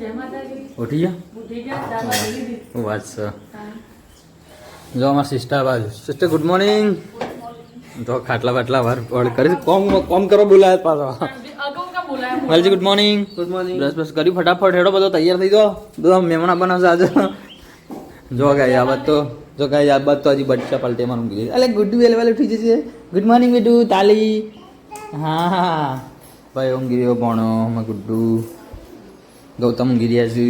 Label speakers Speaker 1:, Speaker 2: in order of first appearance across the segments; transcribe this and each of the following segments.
Speaker 1: ઉઠી ગયા વાત છે જો અમારા સિસ્ટર બાજુ સિસ્ટર ગુડ મોર્નિંગ તો ખાટલા બાટલા વાર કરી કોમ કરો બોલાય પાછો વાલજી ગુડ મોર્નિંગ બ્રશ કર્યું ફટાફટ હેડો બધો તૈયાર થઈ જાઓ બધા મહેમાન બનાવશે આજે જો ગાય આ બાદ તો જો ગાય આ બાદ તો હજી બચ્ચા પલટે માં ઊંઘી અલે ગુડ્ડુ વેલે ઉઠી જશે ગુડ મોર્નિંગ બેટુ તાલી હા ભાઈ ઊંઘી રહ્યો ભણો ગુડ્ડુ ગૌતમ ઊંઘી રહ્યા છે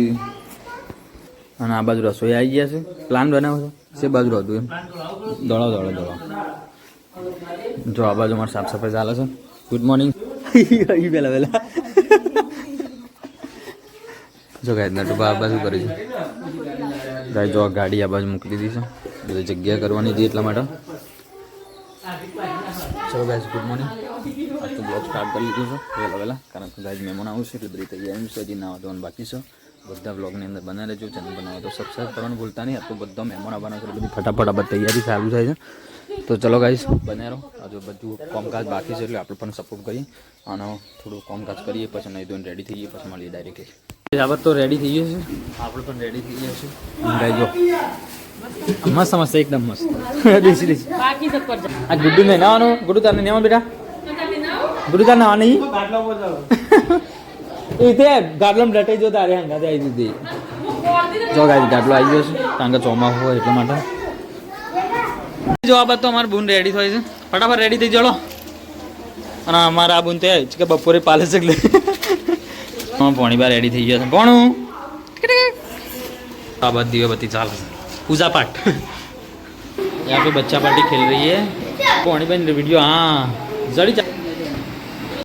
Speaker 1: અને આ બાજુ રસોઈ આવી ગયા છે પ્લાન બનાવો છે બાજુ હતું એમ દોડો જો આ બાજુ મારે સાફ સફાઈ ચાલે છે ગુડ મોર્નિંગ પહેલા જો ગાય નટુ આ બાજુ કરે છે ગાય જો ગાડી આ બાજુ મૂકી દીધી છે બધી જગ્યા કરવાની હતી એટલા માટે ચલો ગાય ગુડ મોર્નિંગ આ તો બ્લોગ સ્ટાર્ટ કરી લીધું છે વહેલા કારણ કે ગાય મહેમાન આવશે એટલે બધી તૈયારી છે હજી નાવા ધોવાનું બાકી છે બધા બ્લોગની અંદર બનાવી લેજો ચેનલ બનાવો તો સબસ્ક્રાઈબ કરવાનું ભૂલતા નહીં આ તો બધા મહેમાન આવવાના છે બધી ફટાફટ આ બધી તૈયારી ચાલુ થાય છે તો ચલો ગાઈસ બને રહો હજુ બધું કામકાજ બાકી છે એટલે આપણે પણ સપોર્ટ કરીએ અને થોડું કામકાજ કરીએ પછી નહીં ધોઈને રેડી થઈએ પછી મળીએ ડાયરેક્ટલી આ તો રેડી થઈ ગયું છે આપણે પણ રેડી થઈ ગયા છે ગાઈ જો મસ્ત મસ્ત એકદમ મસ્ત દેશી આ ગુડ્ડુ ને નાવાનું ગુડ્ડુ તારને નાવાનું બેટા ગુડ્ડુ તાર નાવા નહીં એ તે ગાડલો ડટાઈ જો તારે હંગાતે આવી દીધી જો ગાઈ ગાડલો આવી ગયો છે કારણ કે ચોમાસું હોય એટલા માટે જો આ બાદ તો અમારે બૂન રેડી થાય છે ફટાફટ રેડી થઈ ચલો અને અમારા આ બૂન તો કે બપોરે પાલે છે એટલે પોણી બાર રેડી થઈ ગયા છે પોણું આ બાદ દીવાબત્તી ચાલે છે पूजा पाठ यहाँ पे बच्चा पार्टी खेल रही है पोणी बहन वीडियो हाँ जड़ी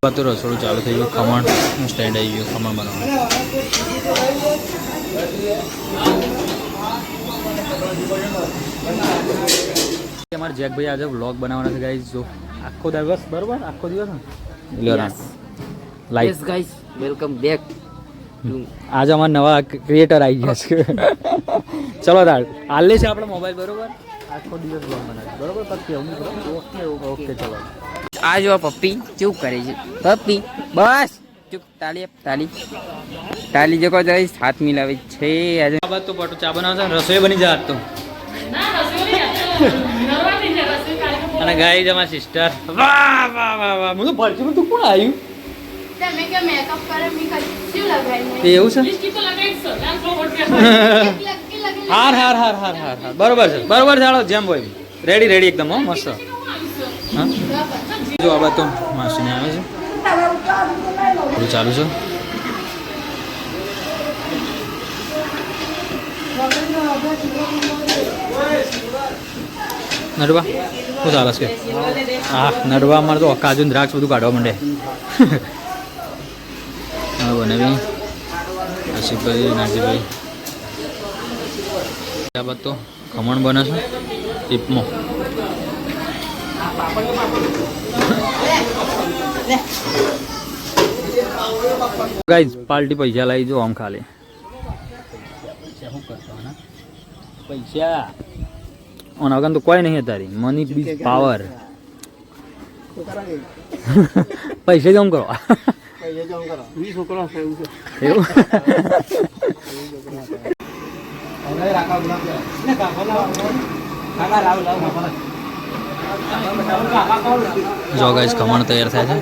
Speaker 1: तो रसोड़ू चालू थी गયું खमण स्टेन्ड આવી ગયું खमण બનાવવાનું અમાર જેક ભાઈ આજે વ્લોગ બનાવવાના છે ગાઈસ જો આખો દિવસ બરોબર આખો દિવસ ને લાઈક ગાઈસ વેલકમ બેક आज हमारे नवा क्रिएटर आई गया છે चलो तार हाल से આપણે મોબાઈલ બરોબર આખો દિવસ બ્લોગ બનાવે બરોબર પછી ઓકે ઓકે ચલો
Speaker 2: આ જો પપ્પી ચૂપ કરે છે પપ્પી બસ ચૂપ તાલી જો કોઈ હાથ મિલાવે છે આજે
Speaker 1: આ બાદ તો પટો ચા બનાવશે રસોઈ બની જાય તો અને ગાઈ જમા સિસ્ટર વાહ વાહ વાહ વાહ મને ભરતી તું કોણ આવ્યું
Speaker 3: તમે કે મેકઅપ કરે મી કચ્યું લગાઈને
Speaker 1: એવું છે
Speaker 3: લિપસ્ટિક તો લગાઈ છે નામ ફ્લો વોટ
Speaker 1: હાર બરોબર છે ચાલો જેમ હોય રેડી એકદમ હો મસ્ત હા જો આ બાદ તો માસીને આવે છે બધું ચાલુ છે નડવા શું ચાલે છે હા નડવા અમારે તો કાજુ દ્રાક્ષ બધું કાઢવા માંડે હા બનાવી આશિફભાઈ નાજીભાઈ ત્યાર બાદ તો ખમણ બને છે ટીપમાં ગાઈઝ પાર્ટી પૈસા લાવી જો આમ ખાલી પૈસા ઓન આગળ તો કોઈ નહીં તારી મની બીજ પાવર પૈસા જમ કરો એવું જો ગાઈસ ખમણ તૈયાર થાય છે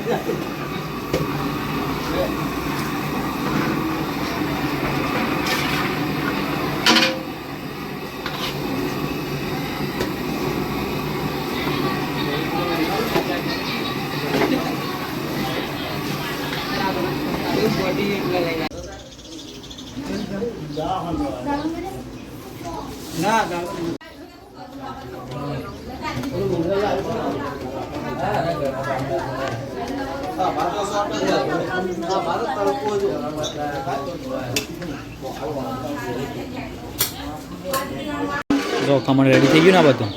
Speaker 1: જો ખમણ રેડી થઈ ગયું ને બધું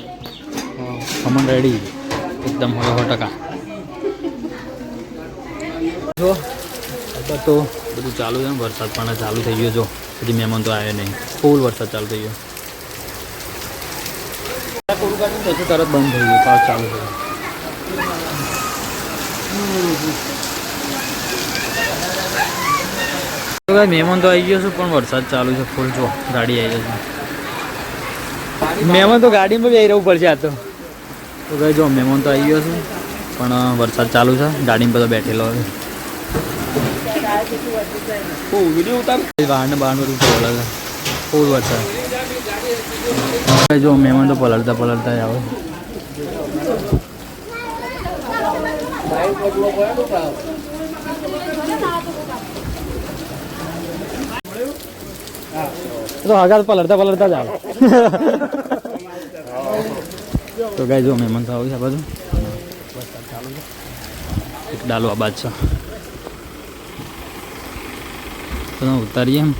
Speaker 1: ખમણ રેડી એકદમ 100% જો તો બધું ચાલુ છે વરસાદ પણ ચાલુ થઈ ગયો જો હજી મહેમાન તો આવ્યા નહીં ફૂલ વરસાદ ચાલુ થઈ ગયો પછી તરત બંધ થઈ ગયું પાછું ચાલુ થયું તો ભાઈ મહેમાન તો આવી ગયો છું પણ વરસાદ ચાલુ છે ફૂલ. જો ગાડી આવી ગઈ છે. મહેમાન તો ગાડીમાં બી આવી રહેવું પડશે આ તો. તો ભાઈ જો મહેમાન તો આવી ગયો છું પણ વરસાદ ચાલુ છે. ગાડીમાં બધો બેઠેલો હવે બહારને બહાર બધું પલળે છે ફૂલ વરસાદ. જો મહેમાન તો પલળતા પલળતા આવે. તો આગળ પલળતા પલળતા જ આવે. તો ગાય જો મહેમાન તો આવ્યું છે બધું. એક ડાલો આબાદ છે તો ઉતારીએ એમ.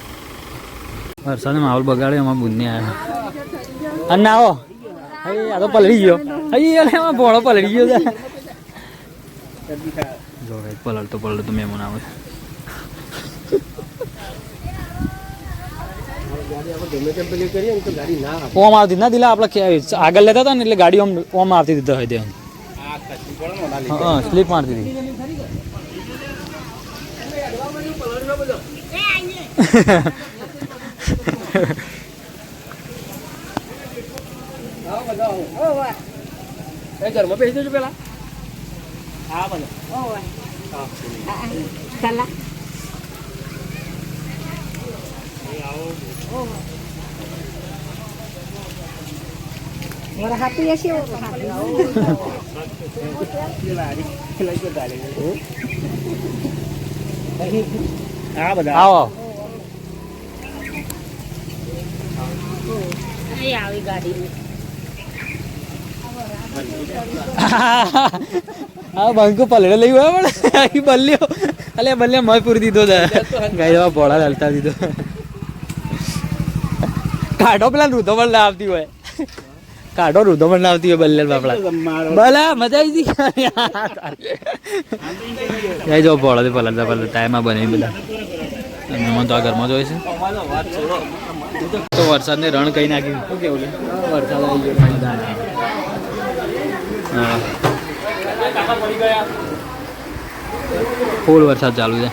Speaker 1: વરસાદે માહોલ બગાડે એમાં બુંદને આવ્યા. અને ના આવો આ તો પલળી ગયો. એમાં ભોળો પલળી ગયો છે. જો ભાઈ પલળતો પલળતો મહેમાન આવે. ઓમ આવતી ના દિલા આપણે આગળ લેતા હતા ને એટલે ગાડી ઓમ આવતી દીધો હોય તે. હા સ્લીપ મારતી હતી.
Speaker 2: ઘરમાં બેસી જજો પેલા. હા ભલે. ચાલા.
Speaker 4: Murah hati ya sih.
Speaker 1: આવો.
Speaker 4: આવી ગાડી
Speaker 1: હા બંકો પલડે લઈ આવ્યો પણ બલ્યો અલે બલ્લે મય પૂરી દીધો ગાય ભોળા હલતા દીધો. કાઢો પેલા રૂધો પણ ના આવતી હોય. કાઢો રૂધો પણ ના આવતી હોય બલ્લે બાપડા. ભલા મજા આવી ગઈ. જો ભોળા પલળતા પલળતા એમાં બને બધા મહેમાન તો આ ઘરમાં જ હોય છે. તો વરસાદને રણ કઈ નાખ્યું. શું કેવું વરસાદ આવી ગયો. હા ફૂલ વરસાદ ચાલુ છે.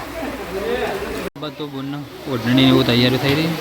Speaker 1: તો બોલનો ઓઢણીની એવું તૈયારી થઈ રહી.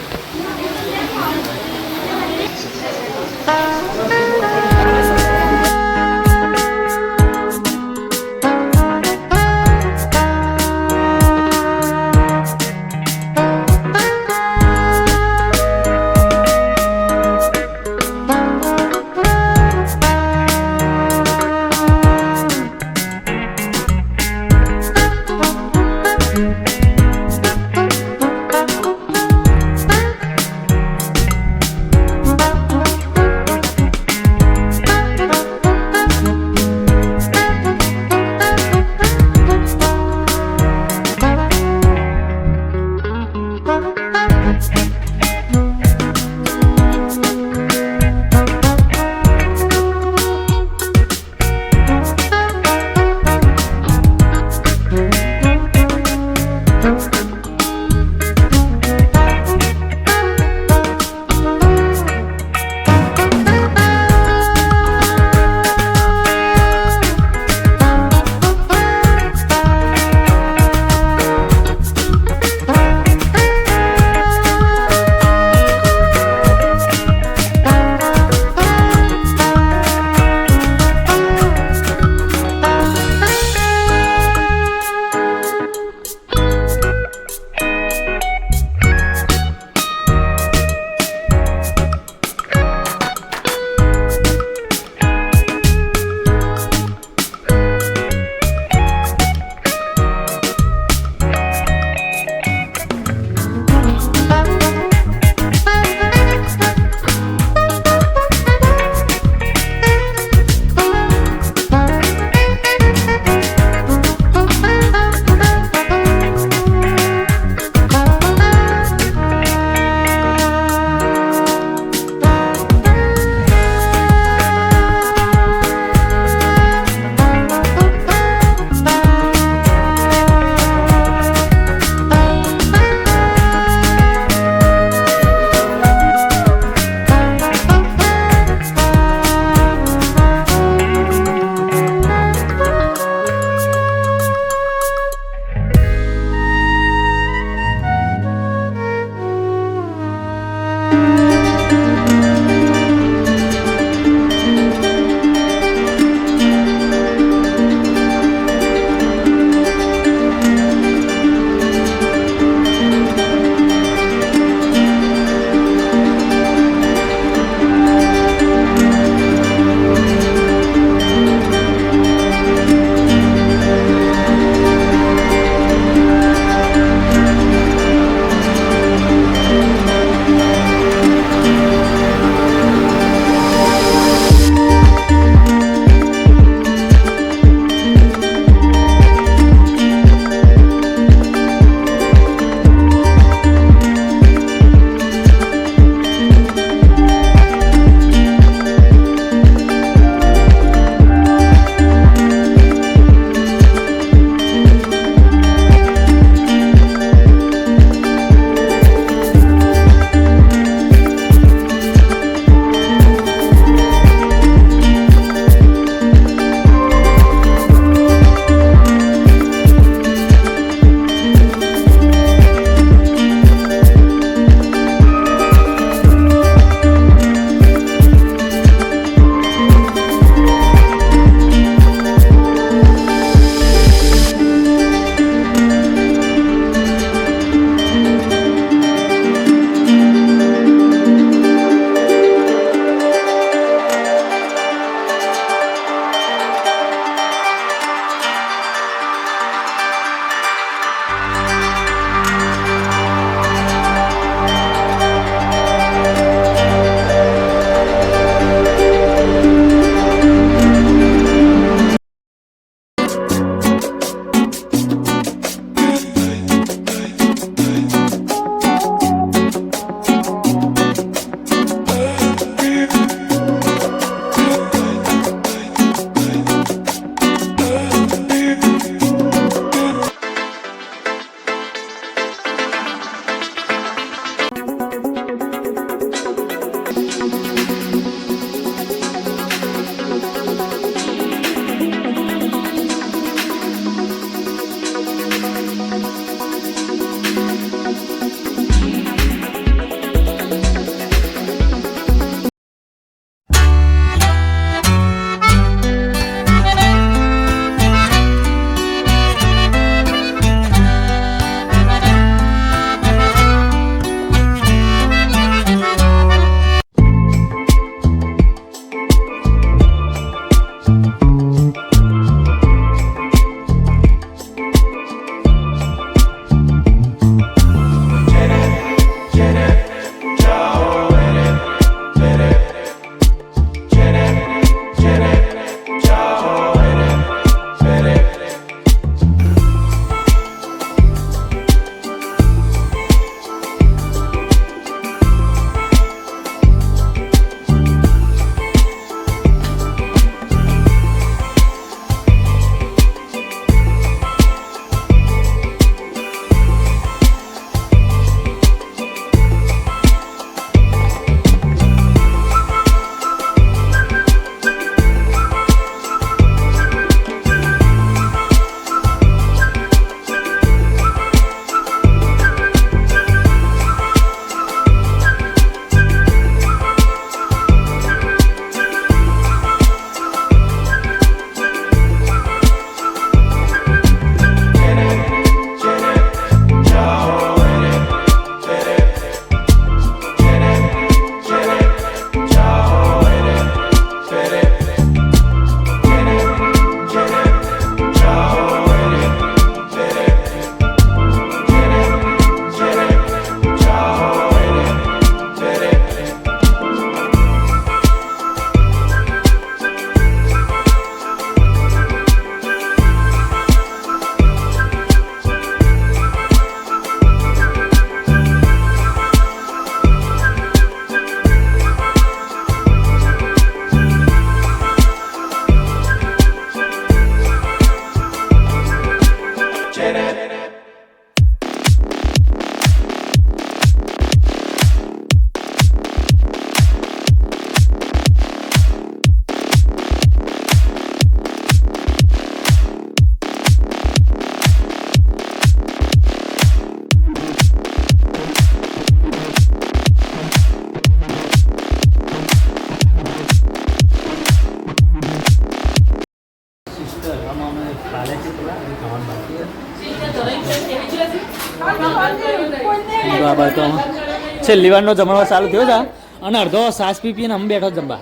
Speaker 1: છેલ્લી વારનો જમણવાર ચાલુ થયો છે અને અડધો સાસ પી પીને અમે બેઠો જમવા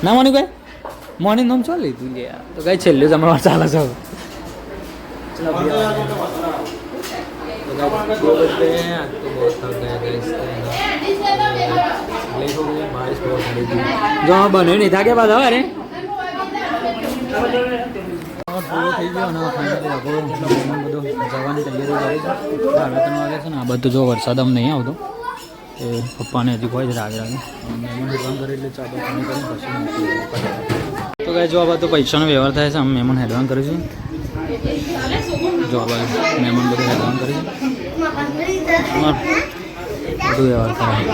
Speaker 1: ના માની ભાઈ મોર્નિંગ નોમ ચાલ લીધું લે તો કઈ છેલ્લું જમણવાર ચાલે છે જો બને નહીં થાકે પાછા હવે પૂરો થઈ ગયો અને ફાઇનલી બધું જવાની તૈયારી કરી છે 3 વાગે છે ને આ બધું જો વરસાદ આમ નહીં આવતો એ પપ્પાને હજી કોઈ જ રાગ રાગે મહેમાન હેડવાન કરે એટલે ચા પાણી કરીને પછી તો કાંઈ જો આ બધું પૈસાનો વ્યવહાર થાય છે અમે મહેમાન હેડવાન કરીશું જો આ બાજુ મહેમાન બધું હેડવાન કરે છે બધું વ્યવહાર થાય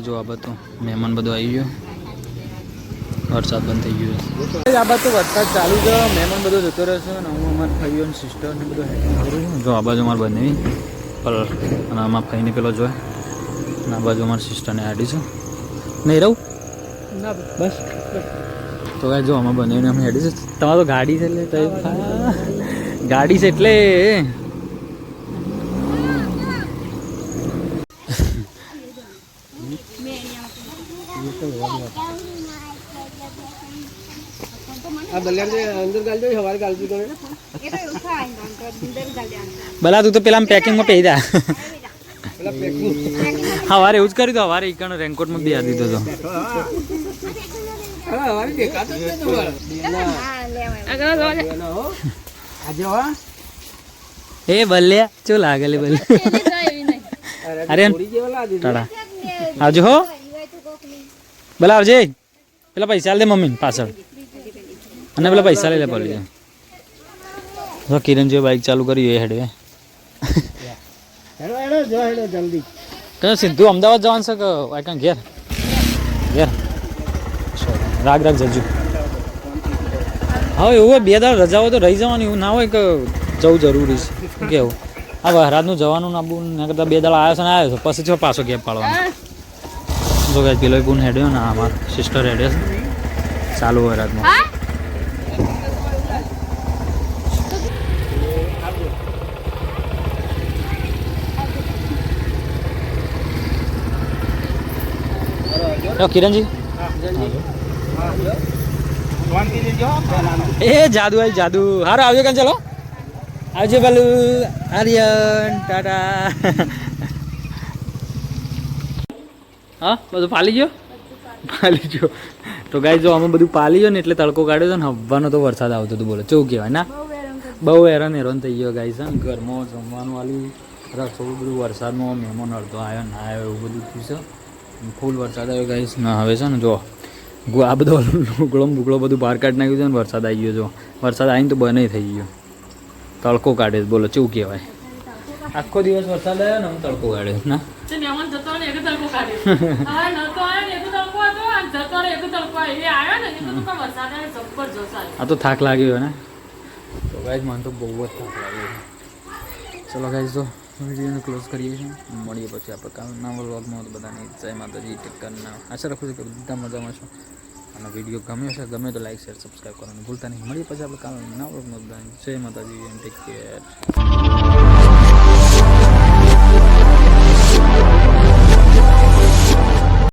Speaker 1: જો આ બધું મહેમાન બધું આવી ગયું વરસાદ બંધ થઈ ગયો છે આ બાજુ વરસાદ ચાલુ છે મહેમાન બધો જતો રહેશે અને હું અમારા ભાઈઓ અને સિસ્ટરને બધું હેલ્પ કરું છું જો આ બાજુ અમારે બનેવી પર અને અમારા ભાઈને પેલો જોય અને આ બાજુ અમારી સિસ્ટરને આડી છે નહીં રહું ના બસ તો કાંઈ જો આમાં બનેવીને અમે હેડી છે તમારે તો ગાડી છે એટલે ગાડી છે એટલે ભલા તું તો પેલા પેકિંગમાં પહેરી દા સવારે એવું જ કર્યું તો સવારે ઈકાનો રેનકોટમાં બે દીધો હતો એ ભલ્યા શું લાગે લે ભલે અરે ટાટા આવજો હો ભલા આવજે પેલા પૈસા દે મમ્મી પાછળ અને પેલા પૈસા લઈ લે પડી તો કિરણ જે બાઇક ચાલુ કરી એ હેડવે
Speaker 4: જલ્દી
Speaker 1: સીધું અમદાવાદ જવાનું છે કે આઈ ઘેર ઘેર રાગ રાગ જજો હા એવું હોય 2 દાડા રજા હોય તો રહી જવાની એવું ના હોય કે જવું જરૂરી છે કેવું આ વહરાજનું જવાનું ના બુન એના કરતાં 2 દાડા આવ્યો છે ને આવ્યો છે પછી જો પાછો ગેપ પાડવાનો જો કે પેલો બુન હેડ્યો ને અમાર સિસ્ટર હેડ્યો છે ચાલુ વહરાજમાં કિરણજી એ જાદુ આવી જાદુ હારો આવજો કાન ચલો આવજો બાલુ આર્યન ટાટા હા બધું પાલી ગયો તો ગાય જો અમે બધું પાલી ગયો ને એટલે તડકો કાઢ્યો હતો ને હવાનો તો વરસાદ આવતો હતો બોલો ચેવું કહેવાય ના બહુ હેરાન થઈ ગયો ગાય છે ને ઘરમાં જમવાનું વાલી રસોડું બધું વરસાદમાં મહેમાન અડધો આવ્યો ના આવ્યો એવું બધું થયું છે ફૂલ વરસાદ આવ્યો ગાઈસ ના હવે છે ને જો આ બધો લુગડો બધું બહાર કાઢી નાખ્યું છે ને વરસાદ આવી ગયો જો વરસાદ આવીને તો બને થઈ ગયો તડકો કાઢે બોલો કેવું કહેવાય આખો દિવસ વરસાદ આવ્યો ને હું તડકો કાઢે ના આ તો થાક લાગ્યો ને તો ગાઈસ મને તો બહુ જ થાક લાગ્યો ચલો ગાઈસ તો વિડીયોને ક્લોઝ કરીએ છીએ મળીએ પછી આપણે કાલના વ્લોગમાં બધાને જય માતાજી ટેકરના આશા રાખું છું કે બધા મજામાં છો અને વિડીયો ગમ્યો છે ગમે તો લાઈક શેર સબસ્ક્રાઈબ કરવાનું ભૂલતા નહીં મળીએ પછી આપણે કાલના વ્લોગમાં બધાને જય માતાજી એન્ડ ટેક કેર